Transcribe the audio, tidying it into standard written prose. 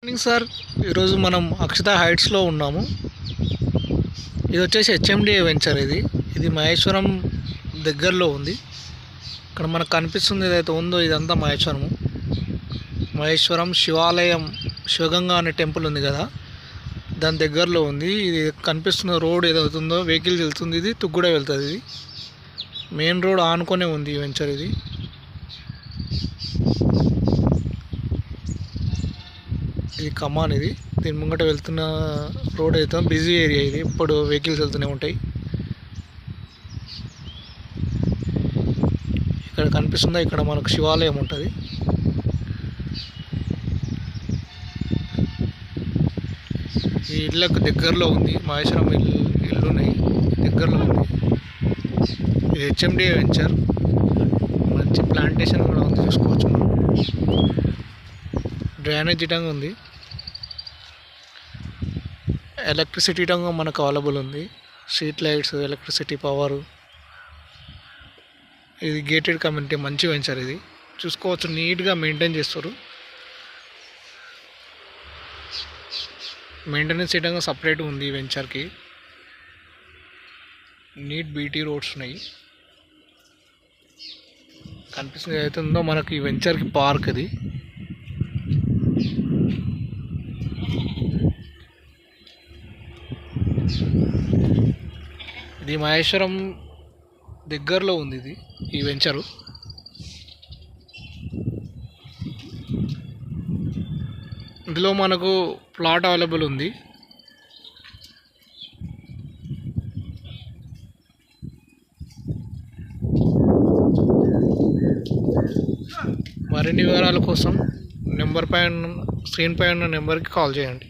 Morning sir, ఈరోజు మనం అక్షత హైట్స్లో ఉన్నాము. ఇది వచ్చేసి హెచ్ఎండిఏ వెంచర్. ఇది మహేశ్వరం దగ్గరలో ఉంది. ఇక్కడ మనకు కనిపిస్తుంది ఏదైతే ఉందో ఇదంతా మహేశ్వరం శివాలయం, శివగంగా అనే టెంపుల్ ఉంది కదా, దాని దగ్గరలో ఉంది. ఇది కనిపిస్తున్న రోడ్ ఏదైతే ఉందో వెహికల్స్ వెళ్తుంది, ఇది తుగ్గూడ వెళ్తుంది. ఇది మెయిన్ రోడ్ ఆనుకొనే ఉంది ఈ వెంచర్. ఇది కమాన్. దీని ముంగట వెళ్తున్న రోడ్ అయితే బిజీ ఏరియా. ఇది ఇప్పుడు వెహికల్స్ వెళ్తూనే ఉంటాయి. ఇక్కడ కనిపిస్తుందా, ఇక్కడ మనకు శివాలయం ఉంటుంది. ఈ ఇళ్ళకు దగ్గరలో ఉంది, మహేశ్వరం ఇల్లున్నాయి దగ్గరలో ఉంది. ఇది హెచ్ఎండిఏ వెంచర్. మంచి ప్లాంటేషన్ కూడా ఉంది, చూసుకోవచ్చు మనం. డ్రైనేజ్ ఇటంగా ఉంది. ఎలక్ట్రిసిటీ ఇటంగా మనకు అవైలబుల్ ఉంది. Street lights, electricity, power. ఇది గేటెడ్ కమ్యూనిటీ, మంచి వెంచర్. ఇది చూసుకోవచ్చు, నీట్గా మెయింటైన్ చేస్తారు. మెయింటెనెన్స్ ఇటంగా సపరేట్గా ఉంది ఈ వెంచర్కి. నీట్ బీటీ రోడ్స్ ఉన్నాయి. కనిపిస్తుంది ఏదైతే ఉందో మనకి ఈ వెంచర్కి పార్క్. ఇది మహేశ్వరం దగ్గరలో ఉంది ఈ వెంచరు. ఇందులో మనకు ప్లాట్ అవైలబుల్ ఉంది. మరిన్ని వివరాల కోసం స్క్రీన్ పై ఉన్న నెంబర్కి కాల్ చేయండి.